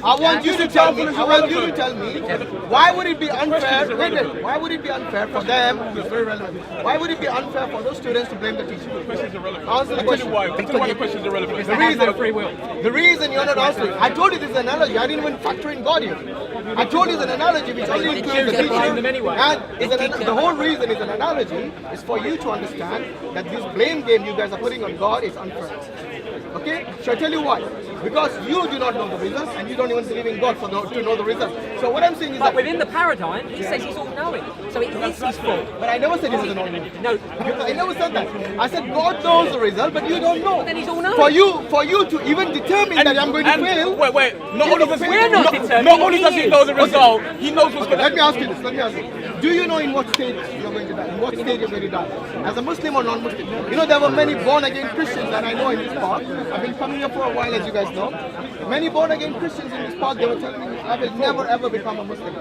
I want you to tell me. Why would it be unfair? Why would it be unfair for them? It's very relevant. Why would it be unfair for those students to blame the teacher? Question's irrelevant. Answer the question. Why the question's irrelevant. The reason you're not answering. I told you this is an analogy. I didn't even factor in God here. I told you it's an analogy which only includes the teacher. And the whole reason it's an analogy is for you to understand that this blame game you guys are putting on God is unfair. Okay? Shall I tell you why? Because you do not know the reasons and you don't even believe in God to know the reasons. So what I'm saying is that within the paradigm, he says he's all-knowing. So it is his fault. But I never said he doesn't know. No. I never said that. I said God knows the result, but you don't know. Then he's all-knowing. For you to even determine that I'm going to fail. Wait. Not only does he know the result, he knows what's going to happen. Let me ask you this. Do you know in what state you're going to die? In what state you're going to die? As a Muslim or non-Muslim? You know, there were many born-again Christians that I know in this park. I've been coming here for a while, as you guys know. Many born-again Christians in this park, they were telling me, I will never ever become a Muslim.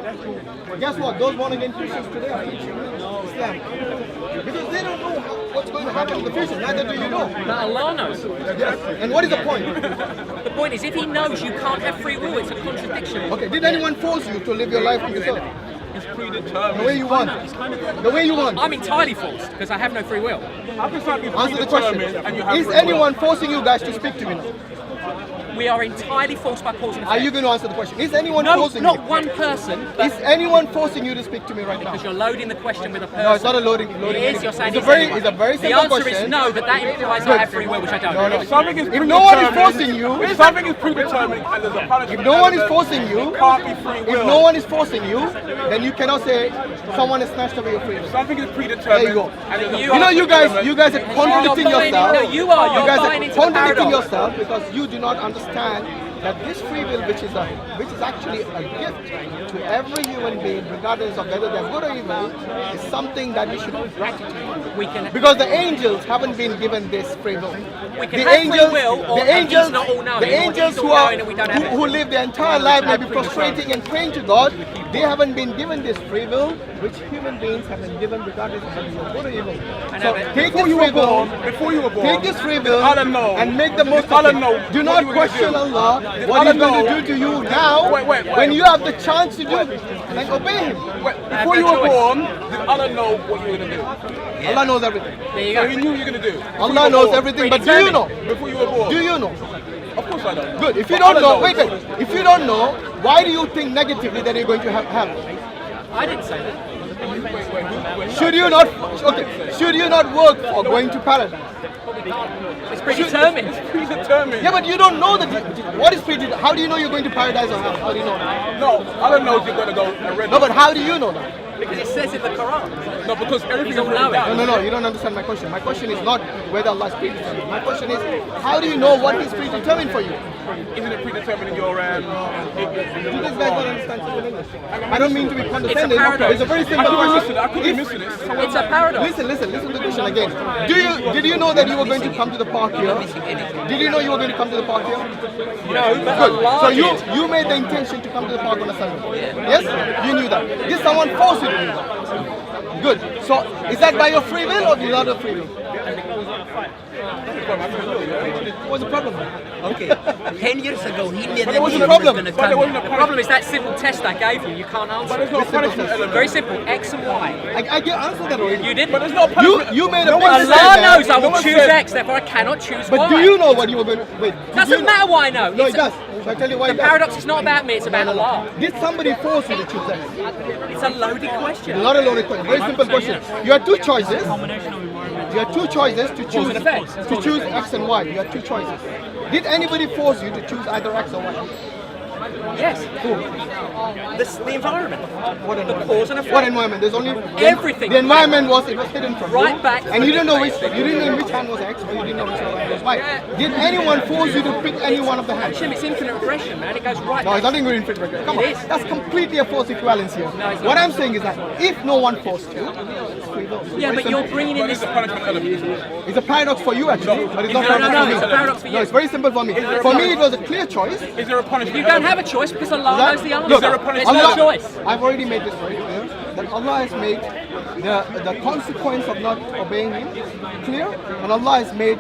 Guess what? Those born-again Christians today are preaching Islam. Because they don't know what's going to happen in the future. Neither do you know. But Allah knows. Yes. And what is the point? The point is, if he knows you can't have free will, it's a contradiction. Okay, did anyone force you to live your life for yourself? It's predetermined. The way you want. The way you want. I'm entirely forced because I have no free will. Answer the question. Is anyone forcing you guys to speak to me now? We are entirely forced by cause and effect. Are you going to answer the question? Is anyone forcing you? No, not one person. Is anyone forcing you to speak to me right now? Because you're loading the question with a person. No, it's not a loading. It is. You're saying it's a very simple question. The answer is no, but that implies I have free will, which I don't. No. If something is If no one is forcing you, if something is predetermined and there's a punishment, if no one is forcing you, can't be free will. if no one is forcing you, then you cannot say someone has snatched away your freedom. Something is predetermined. There you go. And there's a You know, you guys are contradicting yourself. No, you are. You You're guys buying are into the contradicting paradox. yourself because you do not understand that this free will, which is actually a gift to every human being, regardless of whether they're good or evil, is something that we should have gratitude for. Because the angels haven't been given this free will. We can have free will, or the angels, not all knowing, the angels who live their entire life maybe prostrating and praying to God, they haven't been given this free will, which human beings have been given regardless of whether you're good or evil. So take this free will, take this free will and make the most of it. Do not question Allah. What he's going to do to you now, when you have the chance to do it, and obey him. Before you were born, did Allah know what you were going to do? Allah knows everything. There you So go. he knew what you were going to do. Allah knows everything, but do you know? Before you were born. Do you know? Of course I know. Good. If you don't know, wait. If you don't know, why do you think negatively that you're going to have hell? I didn't say that. Should you not? Okay. Should you not work for going to paradise? It's predetermined. It's predetermined. Yeah, but you don't know that. What is predetermined? How do you know you're going to paradise or hell? How do you know that? No, Allah knows you're going to go and read. No, but how do you know that? Because it says in the Quran. No, because everything is all written knowing. down. No, you don't understand my question. My question is not whether Allah is predetermined. My question is, how do you know what is predetermined for you? Isn't it predetermined in your Do these guys not understand simple English? I don't mean to be condescending. paradox. It's a very simple question. I could be missing it. It's a paradox. Listen to the question again. Did you know that you were going to come to the park here? Did you know you were going to come to the park here? No, but Good. Allah So did. you made the intention to come to the park on a Sunday. Yes? You knew that. Did someone force you to do that? Good. So is that by your free will or without a free will? What's the problem? Okay, 10 years ago he knew that what's he the was problem? going to But there come. wasn't a The punishment. problem is that simple test I gave you, you can't answer. There's no punishment element. Very simple, X and Y. I get answered that already. You didn't. But there's no punishment. You made a big Allah mistake. knows I will one choose said- X, therefore I cannot choose Y. But do you know what you were going to wait? Doesn't matter what I know. No, It's it does. Shall I tell you why The it does? paradox is not about me, it's about Allah. Did somebody force you to choose that? It's a loaded question. Not a loaded question. Very simple question. You had two choices. You had two choices to choose X and Y. You had two choices. Did anybody force you to choose either X or Y? Yes. The environment. What The environment? cause and effect. What environment? There's only Everything. The environment was hidden from Right you. back. And you didn't know which hand was X or you didn't know which hand was Y. Did anyone force you to pick any one of the hands? Hashim, it's infinite regression, man. It goes right No, back. it's nothing going to fit. Come on. It is. That's completely a false equivalence here. No, it's not. What I'm saying is that if no one forced you, it's free will. Yeah, Very but you're simple. bringing in But this. there's a punishment element. It's a paradox for you actually, but it's not No, paradox no, for me. it's a paradox for you. No, it's very simple for me. For me, it was a clear choice. Is there a punishment You don't element? have a choice because Allah That- knows the answer. Look, There's no choice. I've already made this very clear that Allah has made the consequence of not obeying Him clear, and Allah has made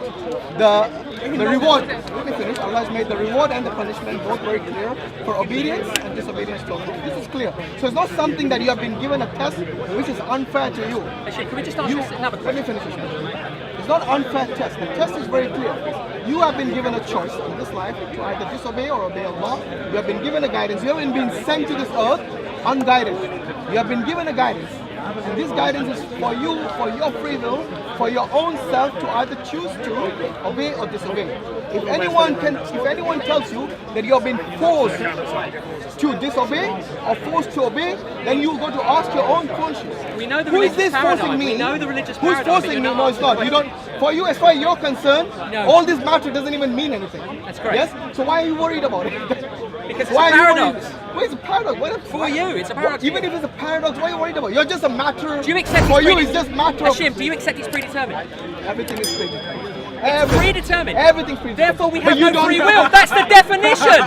the The reward, let me finish. Allah has made the reward and the punishment both very clear for obedience and disobedience to Allah. This is clear. So it's not something that you have been given a test which is unfair to you. Actually, can we just ask another Let me finish this. It's not an unfair test. The test is very clear. You have been given a choice in this life to either disobey or obey Allah. You have been given a guidance. You haven't been sent to this earth unguided. You have been given a guidance. And this guidance is for you, for your free will, for your own self to either choose to obey or disobey. If anyone tells you that you have been forced to disobey or forced to obey, then you go to ask your own conscience. We know the Who is religious this forcing paradigm. me? We know the religious Who's paradigm, but forcing you're me? not No, it's not. answering You don't. For you, as far as you're concerned, No. all this matter doesn't even mean anything. That's correct. Yes. So why are you worried about it? Because it's Why a are you paradox. worried? Well, it's a paradox. For you, it's a paradox. Even if it's a paradox, what are you worried about? You're just a matter. Do you accept For it's you, it's just matter of. Hashim, do you accept it's predetermined? Everything is predetermined. Predetermined. Everything's predetermined. Therefore, we But have you no don't free have- will. That's the definition.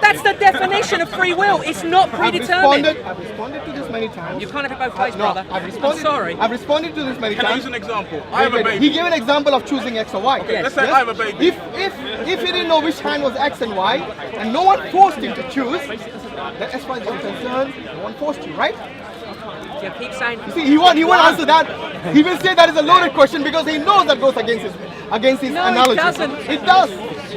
That's the definition of free will. It's not predetermined. I've responded to this many times. You can't have it both ways, No, brother. I've responded. I'm sorry. I've responded to this many Can I times. use an example? I have a Wait, baby. He gave an example of choosing X or Y. Yes. Let's say I have a baby. If he didn't know which hand was X and Y, and no one forced him to choose, then as far as you're concerned, no one forced you, right? You keep saying. See, he won't answer that. He will say that is a loaded question because he knows that goes against his No, analogy. it doesn't. It does.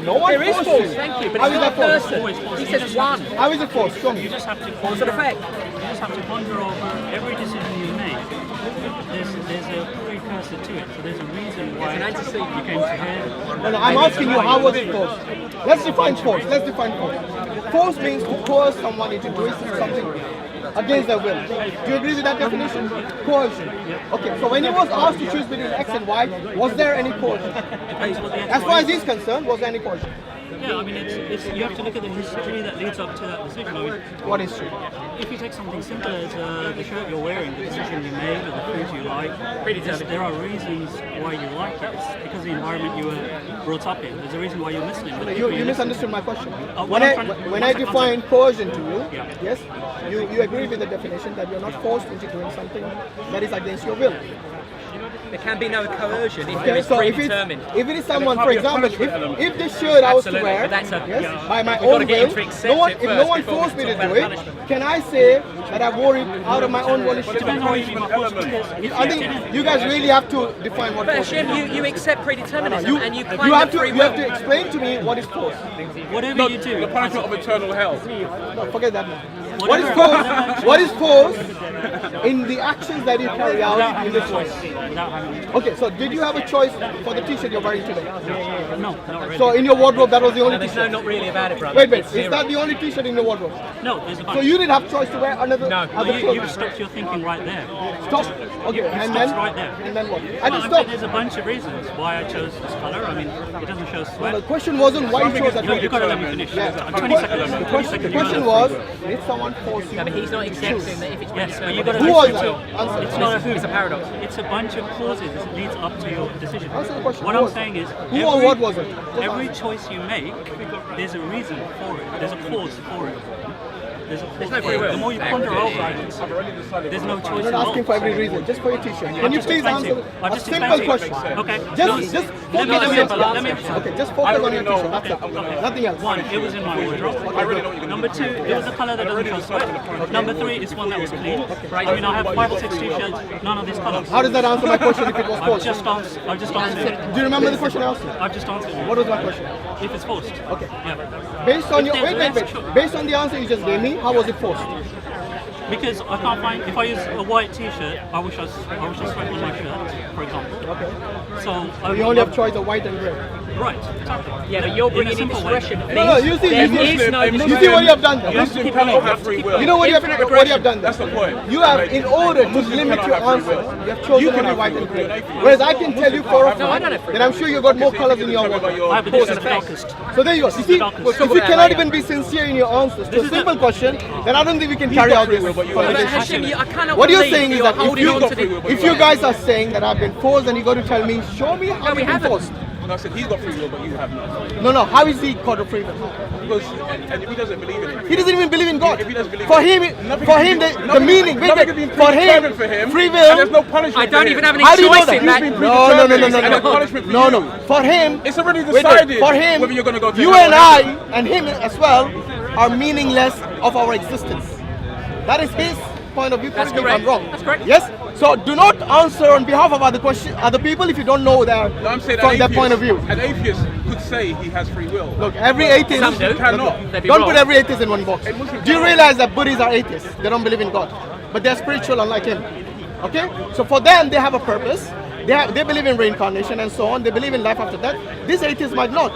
No one There is forced force, you. thank you, but How it's is not a that forced? person. He says one. How is it forced? Show me. You just have to Cause and effect. You just have to ponder over every decision you make. There's a precursor to it. So there's a reason why There's an antecedent. you came to here. No, I'm asking you, how was it forced? Let's define force. Force means to coerce someone into doing something against their will. Do you agree with that definition? Coercion. Okay, so when he was asked to choose between X and Y, was there any coercion? Depends what the As far as answer he's concerned, was there any coercion? is. Yeah, I mean, it's you have to look at the history that leads up to that decision. I mean, What is true? if you take something simple as the shirt you're wearing, the decision you made, or the food you like, there are reasons why you like it. It's because of the environment you were brought up in. There's a reason why you're Muslim. the people You listen misunderstood my question. Oh, When what I I'm trying to- define coercion to you, Yeah. yes, you agree with the definition that you're not forced into doing something that is against your will. There can be no coercion if Okay, it's so if predetermined. it is someone, for example, if this shirt I was to Absolutely, wear, but that's a- yes, yeah. by my We've got own to get will, him to accept no one, it if no first one before forced we me to talk do about it, punishment. can I say that I wore it out of my own volition? Depends on if you got forced because if I think you guys really have to define what But force is. Hashem, you accept predeterminism and you claim You have that free to will. explain to me what is force. whatever you do, The punishment of eternal hell. No, forget that now. What Whatever- is force? What is force in the actions that you carry out without in having this a way? choice, without having a choice. Okay, so did you have a choice for the t-shirt you're wearing today? No, not really. So in your wardrobe, that was the only No, there's no t-shirt? not really about it, brother. Wait, It's is zero. that the only t-shirt in your wardrobe? No, there's a bunch. So you didn't have choice to wear another No. other you clothes? stopped your thinking right there. Stop. Okay, It and stops then right there. and then what? I Well, just I'm saying stopped. there's a bunch of reasons why I chose this color. I mean, it doesn't show The sweat. question wasn't why you chose that You've got to let me color. finish. Yeah. 20 seconds. The 20 question seconds. was, did someone force you? No, but he's not accepting that if it's Yes, but predetermined. you've got to Who was listen that? to Answer. It's not a who. It's a paradox. It's a bunch of clauses that leads up to your decision. Answer the question. What Who I'm was saying it? is, Who or what was it? Just every answer. choice you make, there's a reason for it. There's a cause for it. There's no free will. The more you ponder over it, there's no choice. I'm not asking for every involved. reason, just for your t-shirt. Can I've you just please explained answer to you. a I've just simple explained to you. question? Okay. Just Let focus me on your answer. t-shirt. Let me answer. Okay, just focus on your t-shirt. That's it. Okay. Nothing else. One, it was in my wardrobe. Number two, it was a color that doesn't show sweat. Number three, it's one that was clean. I mean, I have 5 or 6 t-shirts, none of these colors. How does that answer my question if it was I've forced? just answered. Do you remember the question I asked you? I've just answered. What was my question? If it's forced. Okay. Yeah. Based on your If there's wait. less cho- Based on the answer you just gave me, how was it forced? Because I can't find, if I use a white t-shirt, I wish I sweat on my shirt, for example. Okay. So I You only have choice of white and gray. Right, exactly. Yeah, but you're In a bringing in simple way. discretion. No, you see, There you is see, no you see discretion. what you have done there. Muslim cannot have free will. You know what you have done there? That's the point. You have, in order to limit your answer, you have chosen only white and gray. Whereas I can tell you for a fact that I'm sure you've got more colors in your wardrobe. I have this is the darkest. So there you go. You see, if you cannot even be sincere in your answers to a simple question, then I don't think we can carry out this But conversation. Hashim, I cannot What you're believe saying is you're that holding on to the... if you guys are saying that I've been forced, then you got to tell me, show me how No, we you've been haven't. forced. No, I said he's got free will, but you have none. No. How is he called a free will? Because and if he doesn't believe in it, He doesn't even believe in God. If he doesn't believe For in him, the meaning. nothing can be For him, for him, free and will. there's no punishment. I don't for even him. have any How do you know choice that? in that. He's been No. predetermined, and there's punishment for you. For him, It's already wait, decided for him, whether you're going to go to you hell and or I heaven. and him as well are meaningless of our existence. That is his point of view. That's Correct me if I'm correct. wrong. That's correct. Yes. So do not answer on behalf of other people if you don't know their No, I'm saying from an their atheist, point of view. An atheist could say he has free will. Look, every atheist Some do. Cannot. They'd be Don't wrong. put every atheist in one box. A Muslim Do you cannot. realize that Buddhists are atheists? They don't believe in God, but they're spiritual unlike him. Okay, so for them they have a purpose. They believe in reincarnation and so on. They believe in life after death. This atheist might not.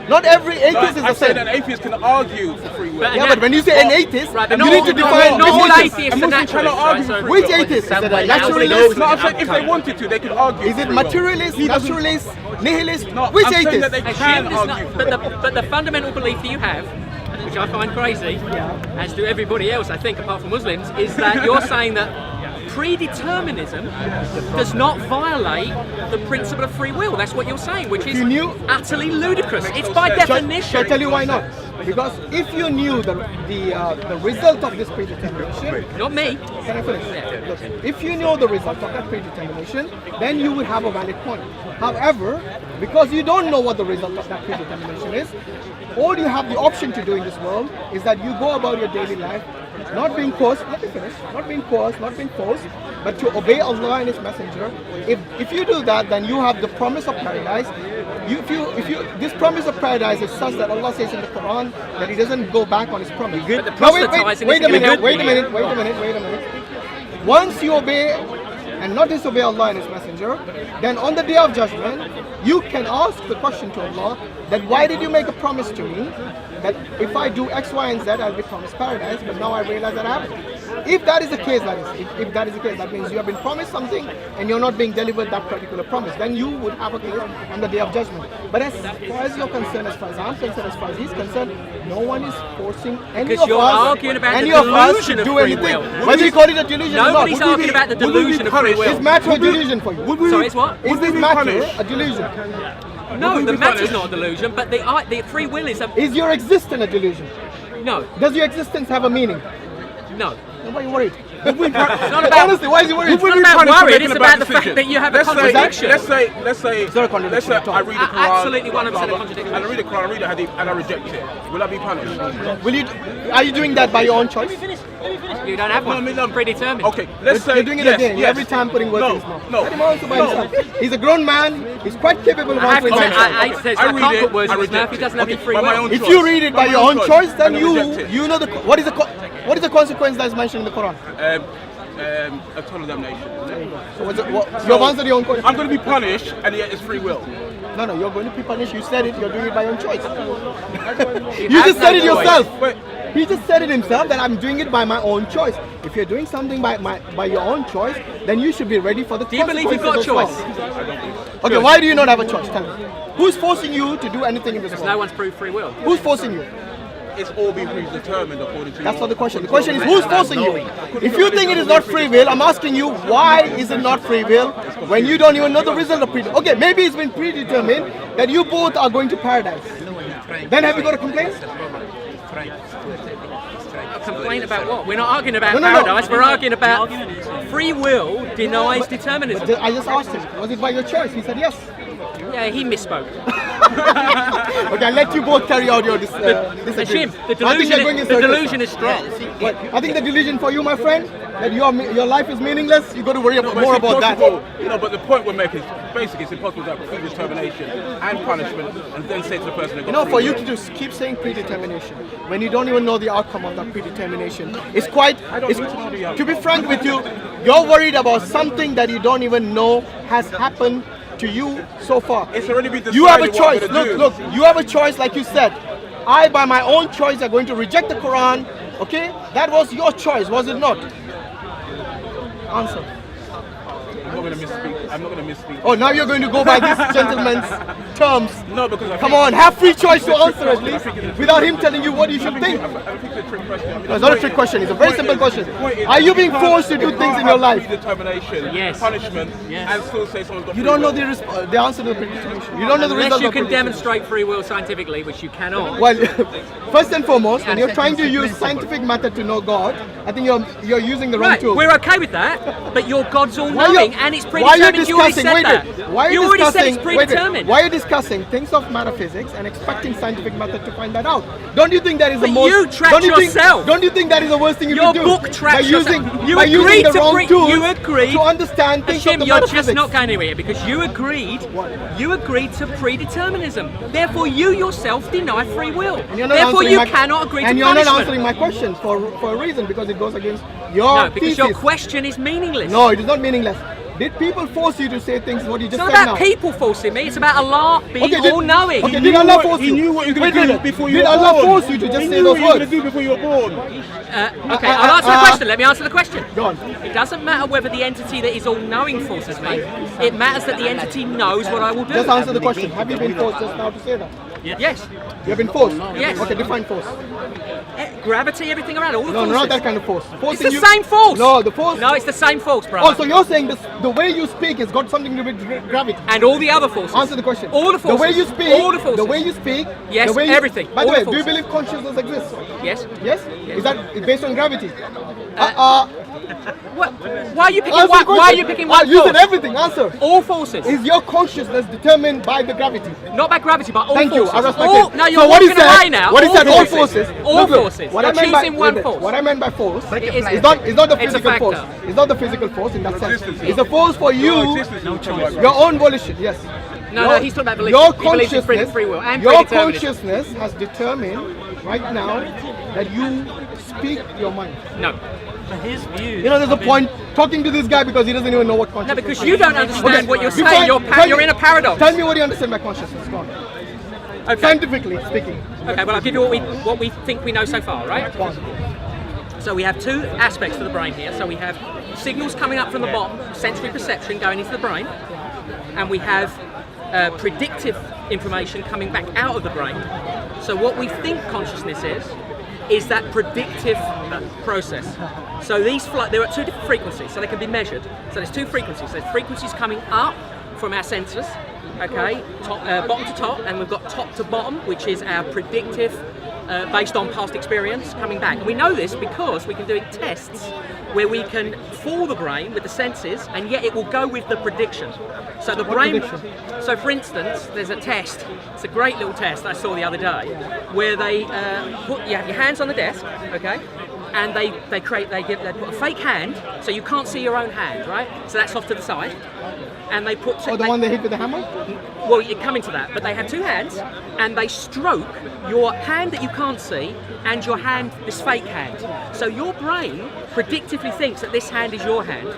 Not every atheist is I'm the saying same. an atheist can argue for free will. But- Yeah, but when you say an atheist, Right, but you not need all- to not define all which atheist. atheists are Muslim naturalists, cannot right? argue So for Which free will. atheist? Is it a Somewhere naturalist? No, I'm saying if they wanted to, they could argue. Is it free will. materialist, He doesn't- naturalist, nihilist? No, Which I'm saying atheist? that they Hashim can does argue. not, but the fundamental belief that you have, which I find crazy, as do everybody else, I think, apart from Muslims, is that you're saying that predeterminism does not violate the principle of free will. That's what you're saying, which is you knew- utterly ludicrous. It's by Shall I definition. tell you why not? Because if you knew the result of this predetermination, Not me. can I finish? Look, if you know the result of that predetermination, then you would have a valid point. However, because you don't know what the result of that predetermination is, all you have the option to do in this world is that you go about your daily life, not being coerced, let me finish, not being coerced, not being forced, but to obey Allah and His Messenger. If you do that, then you have the promise of paradise. This promise of paradise is such that Allah says in the Quran that He doesn't go back on His promise. But the Now wait proselytizing a isn't gonna minute, help wait a you. minute. Once you obey and not disobey Allah and His Messenger, then on the day of judgment, you can ask the question to Allah that why did you make a promise to me that if I do X, Y, and Z, I'll be promised paradise, but now I realize that I haven't. If that is the case, if that is the case, that means you have been promised something and you're not being delivered that particular promise, then you would have a case on the day of judgment. But as far as you're concerned, as far as I'm concerned, as far as he's concerned, no one is forcing any Because of you're us, arguing about any the of us delusion to of do free anything. will. Whether you call it a delusion Nobody's or not. arguing about the would we be delusion of free punished? will. Is matter a delusion for you? Sorry, it's what? Is this be matter punished? a delusion? No, we the be matter's punished? not a delusion, but the free will is a Is your existence a delusion? no, Does your existence have a meaning? no. Then why are you worried? It's not about. Honestly, why is he worried? It's not about worried. It's about the fact that you have a contradiction. Let's say not a contradiction let's say at all. I read the Quran. Absolutely 100% blah, blah, blah, contradiction. And I read the Quran, I read the Hadith, and I reject it. Will I be punished? Are you doing that by your own choice? You don't have one. No. Predetermined. Okay, let's say You're doing it yes, again. yes. Every time putting words No, in his mouth. no, Let him answer by no. himself. He's a grown man. He's quite capable of I have to answering say, by himself. I read can't it, put words I in his mouth. reject He it. doesn't have any free By my will. own If choice. you read it by your own choice, then and I you reject it. know what is the consequence that is mentioned in the Quran. Eternal damnation. So you have answered your own question. I'm going to be punished, and yet it's free will. No, you're going to be punished. You said it. You're doing it by your own choice. You You have just no said it choice. yourself. Wait. He just said it himself that I'm doing it by my own choice. If you're doing something by your own choice, then you should be ready for the Do you believe you've got a consequences choice? as well. Okay, why do you not have a choice? Tell me. Who's forcing you to do anything in this Because world? no one's proved free will. Who's forcing you? It's all been predetermined according to That's your- not the question. The question is who's forcing you? If you think it is not free will, I'm asking you why is it not free will when you don't even know the result of predetermined? Okay, maybe it's been predetermined that you both are going to paradise. Then have you got a complaint? Complain about what? We're not arguing about No. paradise. We're arguing about free will denies determinism. I just asked him, was it by your choice? He said yes. Yeah, he misspoke. Okay, I'll let you both carry out your disagreement. Hashim, the I think you're going delusion, in the circles. delusion is strong. But I think the delusion for you, my friend, that your life is meaningless, you got to worry But it's more about that. impossible. No, but the point we're making is basically it's impossible to have predetermination and punishment and then say to the person that got free For you will. to just keep saying predetermination when you don't even know the outcome of that predetermination, it's quite. To be frank with you, you're worried about something that you don't even know has happened to you so far. It's already been decided You have a what choice. I'm gonna do. Look, you have a choice, like you said. I, by my own choice, are going to reject the Quran. Okay, that was your choice, was it not? Answer. I'm not going to misspeak. Oh, now you're going to go by this gentleman's terms. No, because I Come think- on, have free choice to answer at least, without him telling you what you should think. I think it's a trick question. I mean, No, it's not a trick question. It's a very simple question. Are you being forced to do things in your life? Predetermination, Yes. punishment, Yes. and still say someone's got You free don't know will. the answer to the predetermination. You don't know the Unless result you of can predetermination. demonstrate free will scientifically, which you cannot. Well, first and foremost, when you're trying to use scientific method to know God, I think you're using the wrong Right, tool. we're okay with that, but your God's Why all-knowing you- and it's why are you predetermined. You already discussing? said Wait, that. wait. Why are You you already said discussing? it's Wait, wait. predetermined. Why are you discussing things of metaphysics and expecting scientific method to find that out? Don't you think that is the But most? you trapped don't you yourself. Think, don't you think that is the worst thing you Your can do? book traps by using yourself. You by using agreed the to wrong pre- tools you agreed- to understand things of Hashim, the you're metaphysics. just not going anywhere because you agreed to predeterminism. Therefore, you yourself deny free will. And you're not Therefore, answering you my- cannot agree to And you're punishment. not answering my questions for a reason because it goes against your No, because thesis. your question is meaningless. No, it is not meaningless. Did people force you to say things what you It's just not said about now? people forcing me. It's about Allah being Okay, all-knowing. Okay, did Allah force He you? knew what you were going Wait, to do wait. before you Did were Allah born. force you to just He say knew those what you were going words? to do before you were born. Okay, I'll answer the question. Let me answer the question. Go on. It doesn't matter whether the entity that is all-knowing forces me. It matters that the entity knows what I will do. Just answer the question. Have you been forced just now to say that? Yes. You have been forced? Yes. Okay, define force. Gravity, everything around, all the No, forces. not that kind of force. It's Forcing the you- same force. No, the force. No, it's the same force, brother. Oh, so you're saying this, the way you speak has got something to do with gravity? And all the other forces. Answer the question. All the forces. The way you speak. All the forces. The way you speak. Yes, the way you, everything. By the All way, the do you forces. believe consciousness exists? Yes. Yes? Is that based on gravity? What? Why are you picking Answer the one? Why are question. you picking one You force? said everything. Answer. All forces. Is your consciousness determined by the gravity? Not by gravity, but all Thank you. forces. I respect all, it. No, you're so what he walking said, away now. What he said, all forces. All Look, look, forces. What You're I meant by choosing one wait, force. What I meant by force It is not the It's a physical force. factor. It's not the physical force in that sense. Existence. It's a force for you, No choice. your own volition. Yes. No, he's talking about belief. Your He believes in consciousness, free will and your predeterminism. consciousness has determined right now that you speak your mind. No. For his views. You know, there's a point talking to this guy because he doesn't even know what No, consciousness because is. you don't understand what you're You saying. can't- You're in a paradox. Tell me what you understand by consciousness. Go on. Okay. Scientifically speaking. Okay, well, I'll give you what we think we know so far, right? Go on. So we have two aspects to the brain here. So we have signals coming up from the bottom, sensory perception going into the brain, and we have predictive information coming back out of the brain. So what we think consciousness is that predictive process. So there are two different frequencies, so they can be measured. So there's two frequencies. There's frequencies coming up from our sensors, okay, bottom to top, and we've got top to bottom, which is our predictive based on past experience coming back. And we know this because we can do tests where we can fool the brain with the senses and yet it will go with the prediction. So the brain, so for instance, there's a test, it's a great little test I saw the other day, where they you have your hands on the desk, okay? And they put a fake hand, so you can't see your own hand, right? So that's off to the side. And they put Oh, the one they hit with the hammer? well, you're coming to that, but they have two hands and they stroke your hand that you can't see and your hand, this fake hand. So your brain predictively thinks that this hand is your hand.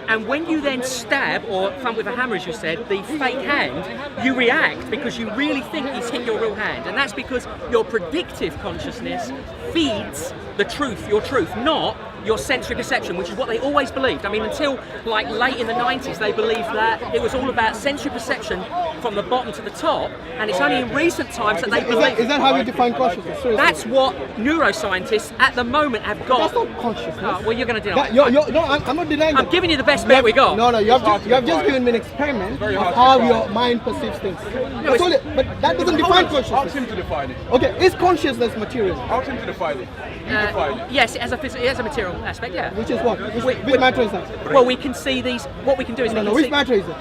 And when you then stab or thump with a hammer, as you said, the fake hand, you react because you really think he's hit your real hand. And that's because your predictive consciousness feeds the truth, your truth, not your sensory perception, which is what they always believed. I mean, until like late in the 90s, they believed that it was all about sensory perception from the bottom to the top, and it's only in recent times that they believe. Is that how you define consciousness? Seriously. That's what neuroscientists at the moment have got. That's not consciousness. Oh, well, you're going to deny. No, I'm not denying I'm that. giving you the best bet we got. No, you have just given me an experiment of how your mind perceives things. That's all but that doesn't define Ask consciousness. him to define it. Okay, is consciousness material? Ask him to define it. You define it. Yes, it has a material aspect, yeah. Which is what? Which matter is that? Well, we can see these. What we can do is we No, can which see. matter is it?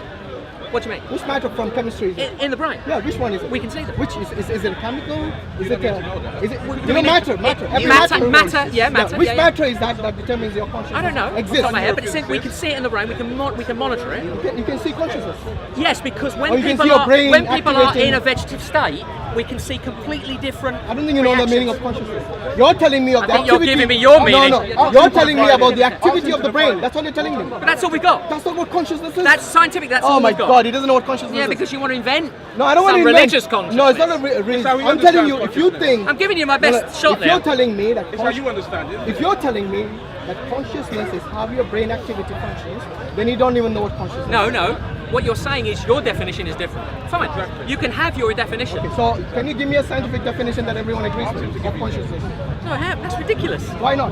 What do you mean? Which matter from chemistry is it? In the brain. Yeah, which one is it? We can see them. Which is it a chemical? Is it we need- matter? Every matter, matter. yeah, matter, Which yeah. matter is that determines your consciousness? I don't know. Exists. Off the top of my head, but we can see it in the brain. We can monitor it. You can see consciousness. Yes, because Or when you can people see your are brain activating- in a vegetative state, we can see completely different. I don't think you know the meaning of consciousness. You're telling me of I the think you're activity. giving me your meaning. No. You're telling me about the activity of the brain. That's all you're telling me. But that's all we got. That's not what consciousness is. That's scientific. That's oh all my we've got. God, he doesn't know what consciousness Yeah, is. because you want to invent. No, I don't want to some invent. religious consciousness. No, it's not a religion. how we I'm telling you, understand if you think, I'm giving you my best shot if there. you're telling me that, It's how you understand it. if you're telling me that consciousness is how your brain activity functions, then you don't even know what consciousness is. No. what you're saying is your definition is different. Fine, you can have your definition. Okay, so can you give me a scientific definition that everyone agrees with of consciousness? No, that's ridiculous. Why not?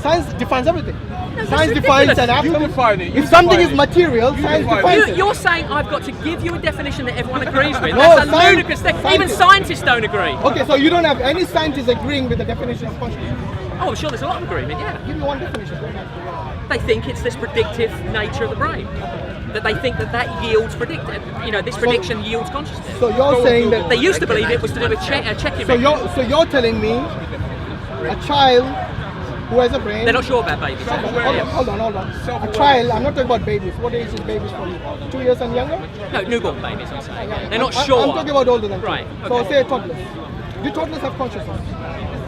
Science defines everything. that's Science defines ridiculous. an atom. You define it, you If something define is it. material, science define defines it. You're saying I've got to give you a definition that everyone agrees with. No, That's a science- ludicrous thing. Even scientists- scientists don't agree. Okay, so you don't have any scientists agreeing with the definition of consciousness. Oh, I'm sure there's a lot of agreement, yeah. Give me one definition. They think it's this predictive nature of the brain. That they think that yields this prediction yields consciousness. So you're saying that. They used to believe it was to do with checking. So you're telling me a child who has a brain. They're not sure about babies. Hold on. A child. I'm not talking about babies. What age is babies for you? 2 years and younger? No, newborn babies, I'm saying. They're not I'm sure. talking about older than two. Right, So okay. say toddlers. Do toddlers have consciousness?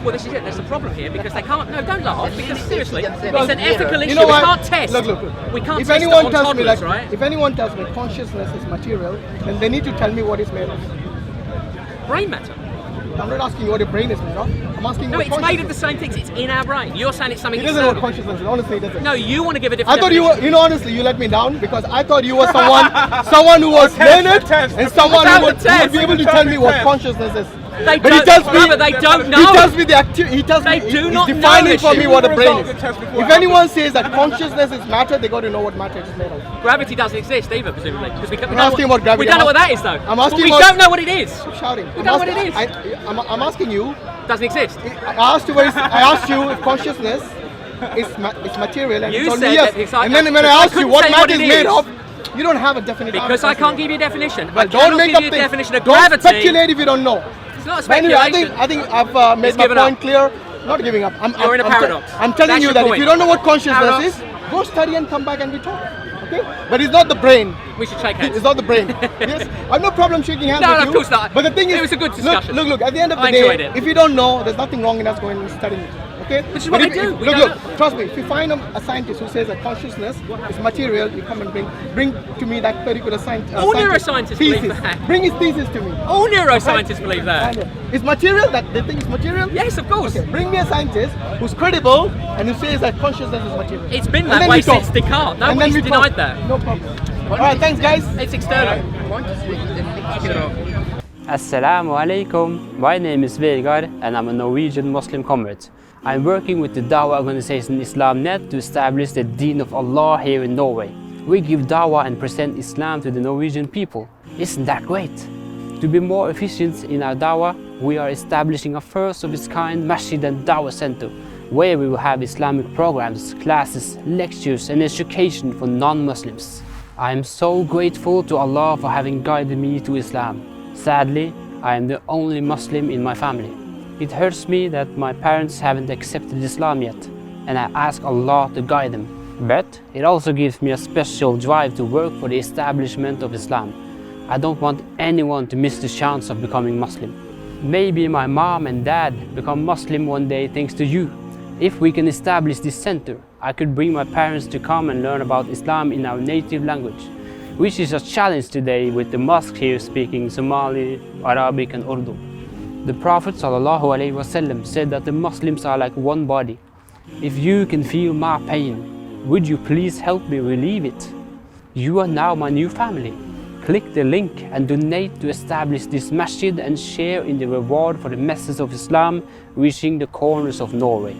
Well, this is it. There's a problem here because they can't. No, don't laugh. Because seriously, it's Because, an ethical issue. You know We what? can't test. Look. We can't If test it anyone on tells me toddlers, like, right? if anyone tells me consciousness is material, then they need to tell me what it's made of. Brain matter. I'm not asking you what your brain is made of. I'm asking No, what it's made of the consciousness same things. It's in our brain. You're saying it's something is. He doesn't know what external. consciousness is. Honestly, he doesn't. No, you want to give a different I thought you definition. were, honestly, you let me down because I thought you were someone who was learned and someone Without who would the be able to test. tell me what Test. consciousness is. They But he don't- tells me, brother, they don't know. He tells me the he tells They me do he's not know defining this for shit. me what a brain The is. test before If it anyone says that consciousness is matter, they got to know what matter is made of. Gravity doesn't exist either, presumably. Because we don't asking know about gravity. We don't know I'm what that is, though. I'm asking But we about- don't know what it is. Stop shouting. We don't know what it is. I'm asking you. Doesn't exist. I asked you if consciousness is material, and You you told said me yes. that because I- And then when I I asked you couldn't what say matter what is it made is. of, you don't have a definite answer. Because I can't give you a definition. Well, I don't cannot make give up you a things. definition of Don't gravity. speculate if you don't know. It's not a But anyway, speculation. I think I've made It's my given point up. clear. Not giving up. You're in a paradox. I'm telling That's you your that if point. you don't know what consciousness Paradox. is, go study and come back and we talk. Okay? But it's not the brain. We should shake hands. It's not the brain. Yes, I have no problem shaking hands No, with no, you. of course not. But the thing is, It was a good discussion. Look. At the end of the I enjoyed day, it. if you don't know, there's nothing wrong in us going and studying it. Okay? Which is what But we do. We Look, don't trust me. If you find a scientist who says that consciousness is material, you come and bring to me that particular scientist. All neuroscientists believe thesis. that. Bring his thesis to me. All neuroscientists believe that. Is material that they think is material? Yes, of course. Okay, bring me a scientist who's credible and who says that consciousness is material. It's been And that then way we talk. since Descartes. And then Nobody's we denied talk. that. No problem. All right, thanks, guys. It's external. Assalamu alaikum. My name is Vegard and I'm a Norwegian Muslim convert. I'm working with the Dawah organization IslamNet to establish the Deen of Allah here in Norway. We give Dawah and present Islam to the Norwegian people. Isn't that great? To be more efficient in our Dawah, we are establishing a first of its kind Masjid and Dawah Center, where we will have Islamic programs, classes, lectures and education for non-Muslims. I am so grateful to Allah for having guided me to Islam. Sadly, I am the only Muslim in my family. It hurts me that my parents haven't accepted Islam yet, and I ask Allah to guide them. But it also gives me a special drive to work for the establishment of Islam. I don't want anyone to miss the chance of becoming Muslim. Maybe my mom and dad become Muslim one day thanks to you. If we can establish this center, I could bring my parents to come and learn about Islam in our native language, which is a challenge today with the mosque here speaking Somali, Arabic and Urdu. The Prophet ﷺ said that the Muslims are like one body. If you can feel my pain, would you please help me relieve it? You are now my new family. Click the link and donate to establish this masjid and share in the reward for the message of Islam reaching the corners of Norway.